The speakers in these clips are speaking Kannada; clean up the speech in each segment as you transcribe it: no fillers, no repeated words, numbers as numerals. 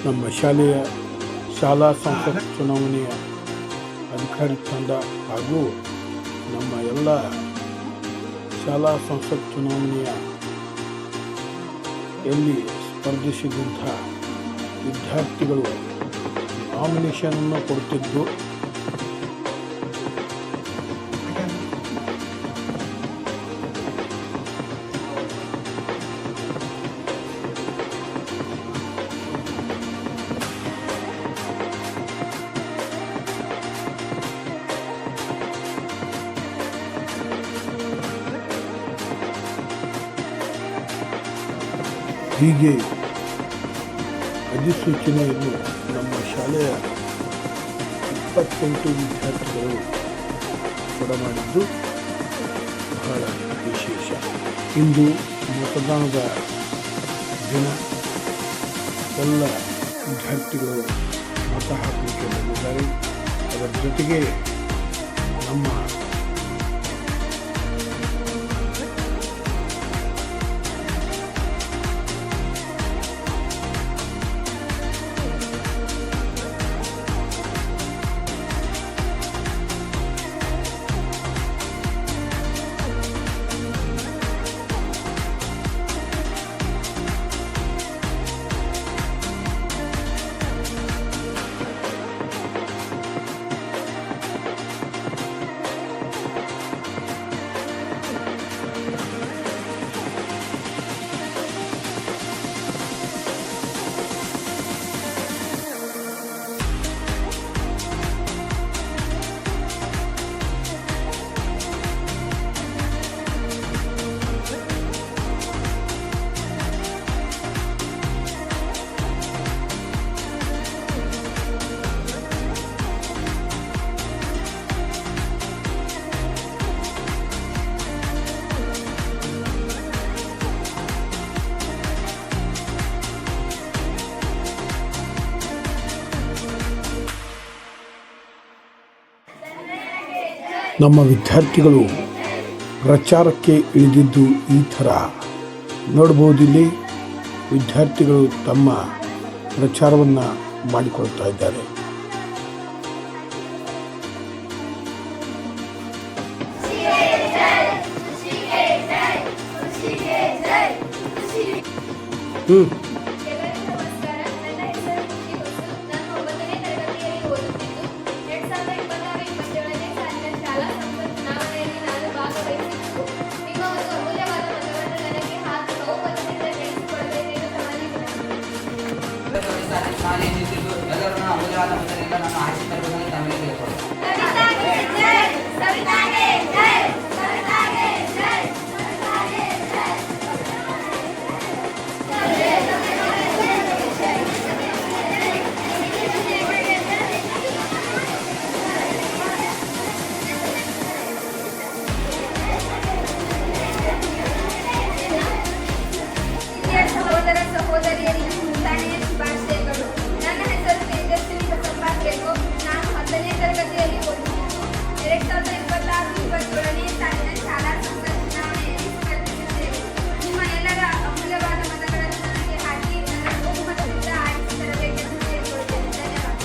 ನಮ್ಮ ಶಾಲಾ ಸಂಸತ್ ಚುನಾವಣೆಯ ಅಧಿಕಾರಿ ತಂಡ ಹಾಗೂ ನಮ್ಮ ಎಲ್ಲ ಶಾಲಾ ಸಂಸತ್ ಚುನಾವಣೆಯ ಎಲ್ಲಿ ಸ್ಪರ್ಧಿಸಿದಂಥ ವಿದ್ಯಾರ್ಥಿಗಳು ನಾಮಿನೇಷನನ್ನು ಕೊಡುತ್ತಿದ್ದು ಹೀಗೆ ಅಧಿಸೂಚನೆಯನ್ನು ನಮ್ಮ ಶಾಲೆಯ 28 ವಿದ್ಯಾರ್ಥಿಗಳು ಕೊಡಮಾಡಿದ್ದು ಬಹಳ ವಿಶೇಷ. ಇಂದು ಮತದಾನದ ದಿನ. ಎಲ್ಲ ವಿದ್ಯಾರ್ಥಿಗಳು ಮತ ಹಾಕಲಿಕ್ಕೆ ಬಂದಿದ್ದಾರೆ. ಅದರ ಜೊತೆಗೆ ನಮ್ಮ ನಮ್ಮ ವಿದ್ಯಾರ್ಥಿಗಳು ಪ್ರಚಾರಕ್ಕೆ ಇಳಿದಿದ್ದು ಈ ಥರ ನೋಡ್ಬೋದಿಲ್ಲಿ. ವಿದ್ಯಾರ್ಥಿಗಳು ತಮ್ಮ ಪ್ರಚಾರವನ್ನು ಮಾಡಿಕೊಳ್ತಾ ಇದ್ದಾರೆ. ಎಲ್ಲರೂ ಅಮೂಲ್ಯವಾದ ಮತದಿಂದ ನಮ್ಮ ಆಯ್ಕೆ ತರಬೇಕಂತ ತಮಗೆ ಕೇಳಿಕೊಳ್ಳುತ್ತೇವೆ. ಸಹೋದರ ಸಹೋದರಿಯರಿಗೆ ಮುಂಜಾನೆಯ ಶುಭಾಶಯಗಳು. ನನ್ನ ಹೆಸರು ತೇಜಸ್ವಿನಿ ಬಸಪ್ಪ. ನಾನು 10ನೇ ತರಗತಿಯಲ್ಲಿ ಓದುತ್ತಿದ್ದು 2026-27ನೇ ಸಾಲಿನ ಶಾಲಾ ಸಂಸತ್ ಚುನಾವಣೆಯಲ್ಲಿ ಸ್ಪರ್ಧಿಸಿದ್ದೇವೆ. ನಿಮ್ಮ ಎಲ್ಲರ ಅಮೂಲ್ಯವಾದ ಮತಗಳನ್ನು ನನಗೆ ಹಾಕಿ ನನ್ನ ಬಹುಮತದಿಂದ ಆರಿಸಿ ತರಬೇಕೆಂದು ಕೇಳಿಕೊಳ್ಳುತ್ತೇನೆ. ಧನ್ಯವಾದ.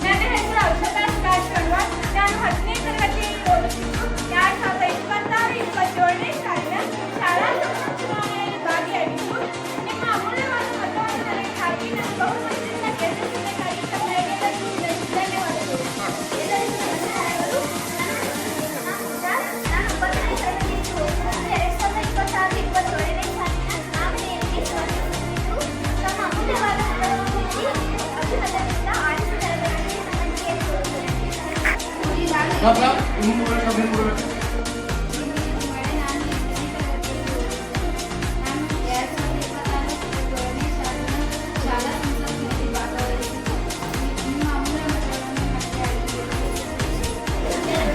ನನ್ನ ಹೆಸರು ಔಷಧಾ ಸುಭಾಷ್ ಕಣ್ವಾರ್. ನಾನು 10ನೇ ತರಗತಿಯಲ್ಲಿ ಓದುತ್ತಿದ್ದು 2026-27ನೇ ಸಾಲಿನ ಶಾಲಾ ಸಂಸತ್ ಚುನಾವಣೆಯಲ್ಲಿ ಭಾಗಿಯಾಗಿದ್ದು ನಿಮ್ಮ ಅಮೂಲ್ಯವಾದ ಮತವನ್ನು ನನಗೆ ಹಾಕಿ ನನ್ನ ಬಹುಮತದಿಂದ ಗೆಲ್ಲಿಸಬೇಕಾಗಿ ತಮಗೆ ಧನ್ಯವಾದಗಳು. ಎಲ್ಲರಿಗೂ ನಮಸ್ಕಾರಗಳು. ನಾನು 9ನೇ ತರಗತಿಯಲ್ಲಿ ಓದುತ್ತಿದ್ದು 2026-27ನೇ ಸಾಲಿನ ಚುನಾವಣೆಯಲ್ಲಿ ಸ್ಪರ್ಧಿಸುತ್ತಿದ್ದು ತಮ್ಮ ಅಮೂಲ್ಯವಾದ ಮತವನ್ನು ನೀಡಿ ಅಭಿಮತದಿಂದ ಆರಿಸಿ ತರಬೇಕೆಂದು ನಮ್ಮನ್ನು ಕೇಳಿಕೊಳ್ಳುತ್ತೇನೆ.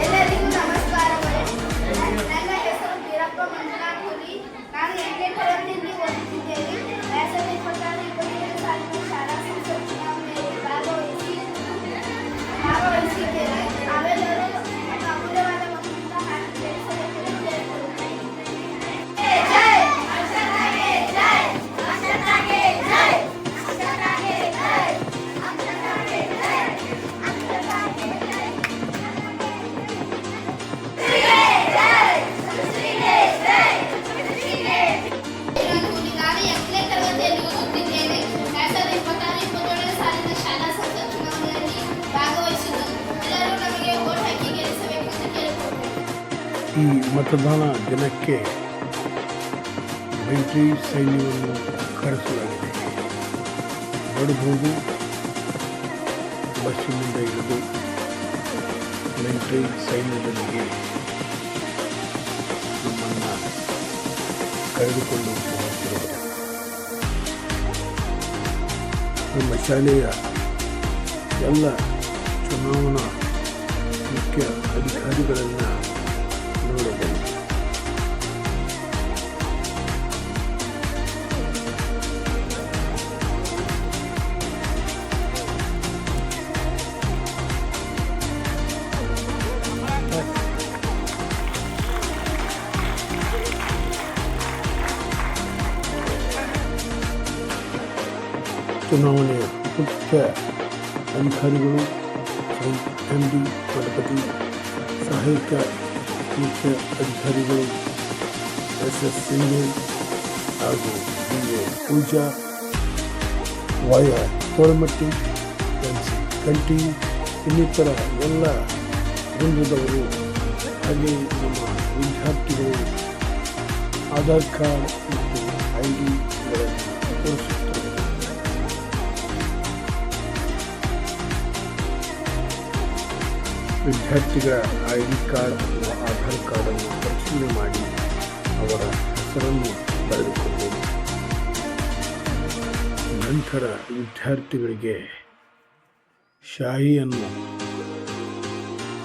ಎಲ್ಲರಿಗೂ ನಮಸ್ಕಾರಗಳು. ನನ್ನ ಹೆಸರು ಬೀರಪ್ಪ ಮಂಜುನಾಥ್ ಹುಲಿ. ನಾನು 8ನೇ ತರಗತಿಯಲ್ಲಿ ಓದುತ್ತಿದ್ದೇನೆ. 2026-27 ಸಾಲಿನ ಶಾಲಾ ಸಂಸತ್ ಚುನಾವಣೆಯಲ್ಲಿ ಭಾಗವಹಿಸಿದ್ದೇನೆ. ನಾವೆಲ್ಲರೂ ನಮ್ಮ ಅಮೂಲ್ಯವಾದ ಮತದಿಂದ ಮತದಾನ ದಿನಕ್ಕೆ ಮಿಲಿಟರಿ ಸೈನ್ಯವನ್ನು ಕರೆಸಲಾಗಿದೆ. ನೋಡಬಹುದು, ಬಸ್ಸಿನಿಂದ ಇಳಿದು ಮಿಲಿಟರಿ ಸೈನ್ಯದೊಂದಿಗೆ ನಮ್ಮನ್ನು ಕರೆದುಕೊಂಡು ಹೋಗುತ್ತಿರುವುದು. ನಮ್ಮ ಶಾಲೆಯ ಎಲ್ಲ ಚುನಾವಣಾ ಮುಖ್ಯ ಅಧಿಕಾರಿಗಳನ್ನು ನೋಡಬಹುದು. ಚುನಾವಣೆಯ ಮುಖ್ಯ ಅಧಿಕಾರಿಗಳು MD ಗಣಪತಿ, ಸಹಾಯಕ ಮುಖ್ಯ ಅಧಿಕಾರಿಗಳು SS ಸಿಂಧು ಹಾಗೂ DA ಪೂಜಾ, ವಾಯ ತೋಳಮಟ್ಟಿ, NC ಕಂಠಿ, ಇನ್ನಿತರ ಎಲ್ಲ ವೃಂದದವರು, ಹಾಗೆ ನಮ್ಮ ವಿದ್ಯಾರ್ಥಿಗಳು ಆಧಾರ್ ಕಾರ್ಡ್ ಮತ್ತು ID ತೋರಿಸುತ್ತಾರೆ. ವಿದ್ಯಾರ್ಥಿಗಳ ID ಕಾರ್ಡ್ ಅಥವಾ ಆಧಾರ್ ಕಾರ್ಡನ್ನು ಪರಿಶೀಲನೆ ಮಾಡಿ ಅವರ ಹೆಸರನ್ನು ಬರೆದುಕೊಂಡು ನಂತರ ವಿದ್ಯಾರ್ಥಿಗಳಿಗೆ ಶಾಹಿಯನ್ನು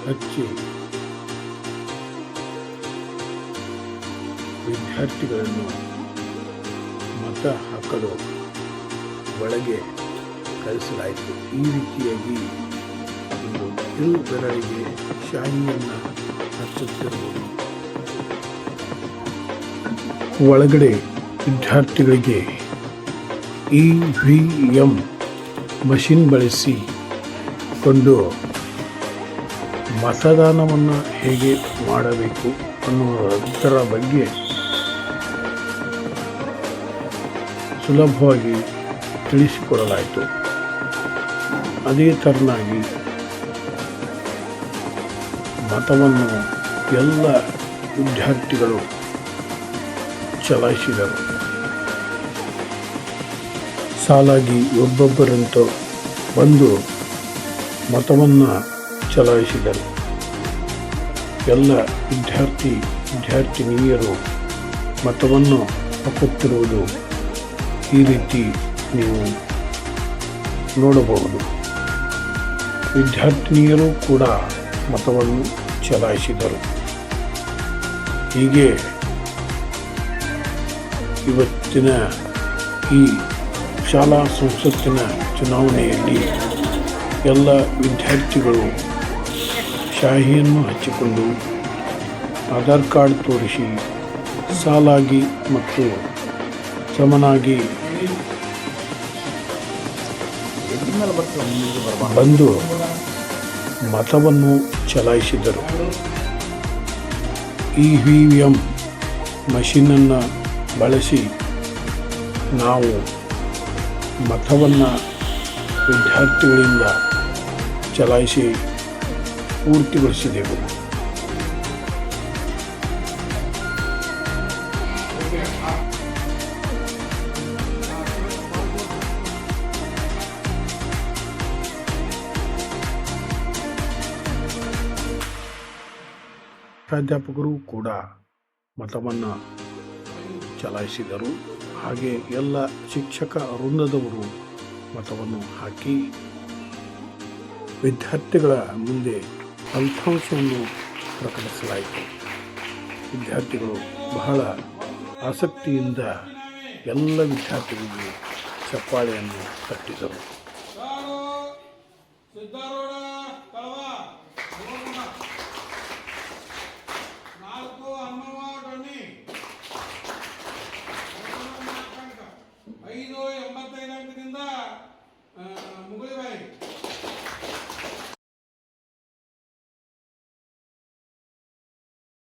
ಹಚ್ಚಿ ವಿದ್ಯಾರ್ಥಿಗಳನ್ನು ಮತ ಹಾಕಲು ಒಳಗೆ ಕಳಿಸಲಾಯಿತು. ಈ ರೀತಿಯಾಗಿ ಒಂದು ಕಿರು ಬೆರಳಿಗೆ ಶಾಹಿಯನ್ನು ಹಚ್ಚುತ್ತಿರುವುದು. ಒಳಗಡೆ ವಿದ್ಯಾರ್ಥಿಗಳಿಗೆ EVM ಮಷಿನ್ ಬಳಸಿಕೊಂಡು ಮತದಾನವನ್ನು ಹೇಗೆ ಮಾಡಬೇಕು ಅನ್ನುವುದರ ಬಗ್ಗೆ ಸುಲಭವಾಗಿ ತಿಳಿಸಿಕೊಡಲಾಯಿತು. ಅದೇ ಥರನಾಗಿ ಮತವನ್ನು ಎಲ್ಲ ವಿದ್ಯಾರ್ಥಿಗಳು ಚಲಾಯಿಸಿದರು. ಸಾಲಾಗಿ ಒಬ್ಬೊಬ್ಬರಂತೂ ಬಂದು ಮತವನ್ನು ಚಲಾಯಿಸಿದರು. ಎಲ್ಲ ವಿದ್ಯಾರ್ಥಿನಿಯರು ಮತವನ್ನು ಹಾಕುತ್ತಿರುವುದು ಈ ರೀತಿ ನೀವು ನೋಡಬಹುದು. ವಿದ್ಯಾರ್ಥಿನಿಯರು ಕೂಡ ಮತವನ್ನು ಚಲಾಯಿಸಿದರು. ಹೀಗೆ ಇವತ್ತಿನ ಈ ಶಾಲಾ ಸಂಸತ್ತಿನ ಚುನಾವಣೆಯಲ್ಲಿ ಎಲ್ಲ ವಿದ್ಯಾರ್ಥಿಗಳು ಶಾಹಿಯನ್ನು ಹಚ್ಚಿಕೊಂಡು ಆಧಾರ್ ಕಾರ್ಡ್ ತೋರಿಸಿ ಸಾಲಾಗಿ ಮತ್ತು ಸಮನಾಗಿ ಬಂದು ಮತವನ್ನು ಚಲಾಯಿಸಿದರು. EVM ಮಷೀನನ್ನು ಬಳಸಿ ನಾವು ಮತವನ್ನು ವಿದ್ಯಾರ್ಥಿಗಳಿಂದ ಚಲಾಯಿಸಿ ಪೂರ್ತಿಗೊಳಿಸಿದೆವು. ಪ್ರಾಧ್ಯಾಪಕರು ಕೂಡ ಮತವನ್ನು ಚಲಾಯಿಸಿದರು. ಹಾಗೆ ಎಲ್ಲ ಶಿಕ್ಷಕ ವೃಂದದವರು ಮತವನ್ನು ಹಾಕಿ ವಿದ್ಯಾರ್ಥಿಗಳ ಮುಂದೆ ಫಲಿತಾಂಶವನ್ನು ಪ್ರಕಟಿಸಲಾಯಿತು. ವಿದ್ಯಾರ್ಥಿಗಳು ಬಹಳ ಆಸಕ್ತಿಯಿಂದ ಎಲ್ಲ ವಿದ್ಯಾರ್ಥಿಗಳಿಗೆ ಚಪ್ಪಾಳೆಯನ್ನು ತಟ್ಟಿದರು. ಮುಗುಳಿಬಾಯಿ